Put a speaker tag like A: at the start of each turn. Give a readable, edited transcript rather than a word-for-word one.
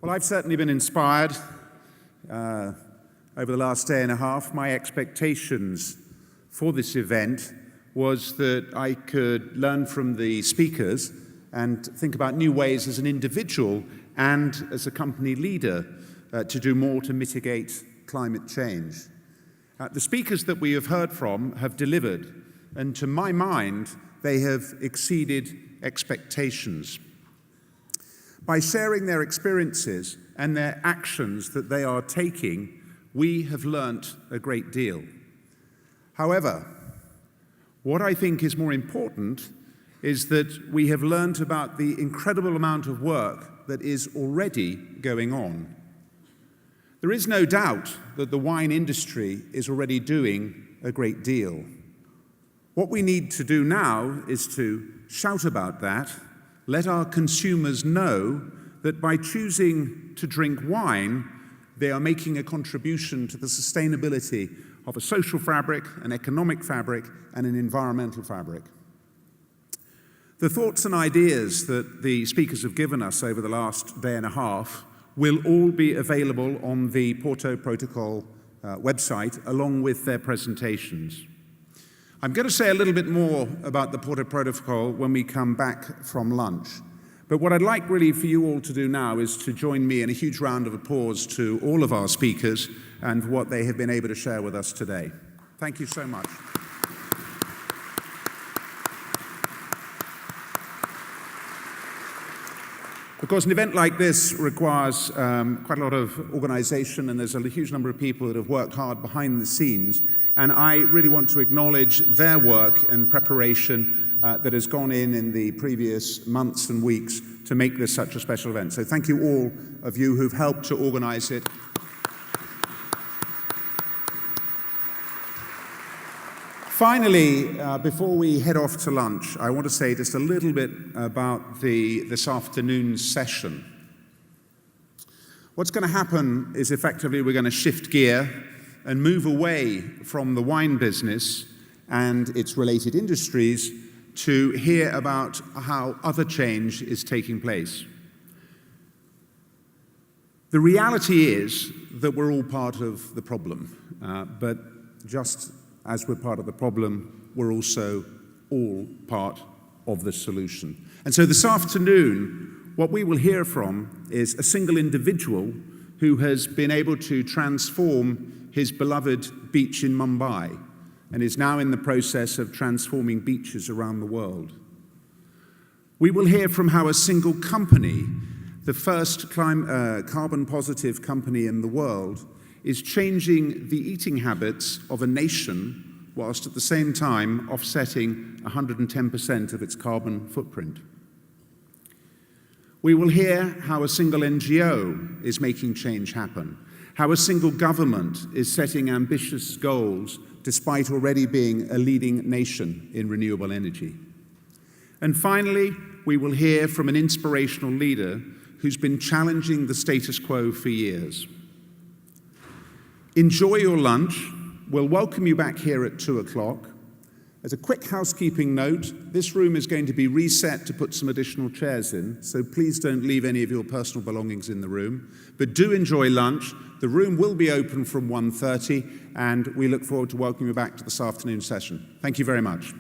A: Well, I've certainly been inspired over the last day and a half. My expectations for this event was that I could learn from the speakers and think about new ways as an individual and as a company leader to do more to mitigate climate change. The speakers that we have heard from have delivered, and to my mind, they have exceeded expectations. By sharing their experiences and their actions that they are taking, we have learnt a great deal. However, what I think is more important is that we have learnt about the incredible amount of work that is already going on. There is no doubt that the wine industry is already doing a great deal. What we need to do now is to shout about that, let our consumers know that by choosing to drink wine, they are making a contribution to the sustainability of a social fabric, an economic fabric, and an environmental fabric. The thoughts and ideas that the speakers have given us over the last day and a half will all be available on the Porto Protocol website, along with their presentations. I'm going to say a little bit more about the Porto Protocol when we come back from lunch. But what I'd like really for you all to do now is to join me in a huge round of applause to all of our speakers and what they have been able to share with us today. Thank you so much. Of course, an event like this requires quite a lot of organization, and there's a huge number of people that have worked hard behind the scenes. And I really want to acknowledge their work and preparation that has gone in the previous months and weeks to make this such a special event. So thank you all of you who've helped to organize it. Finally, before we head off to lunch, I want to say just a little bit about this afternoon's session. What's going to happen is effectively we're going to shift gear and move away from the wine business and its related industries to hear about how other change is taking place. The reality is that we're all part of the problem, but just as we're part of the problem, we're also all part of the solution. And so this afternoon, what we will hear from is a single individual who has been able to transform his beloved beach in Mumbai and is now in the process of transforming beaches around the world. We will hear from how a single company, the first carbon-positive company in the world, is changing the eating habits of a nation whilst at the same time offsetting 110% of its carbon footprint. We will hear how a single NGO is making change happen, how a single government is setting ambitious goals despite already being a leading nation in renewable energy. And finally, we will hear from an inspirational leader who's been challenging the status quo for years. Enjoy your lunch. We'll welcome you back here at 2 o'clock. As a quick housekeeping note, this room is going to be reset to put some additional chairs in, so please don't leave any of your personal belongings in the room. But do enjoy lunch. The room will be open from 1:30, and we look forward to welcoming you back to this afternoon's session. Thank you very much.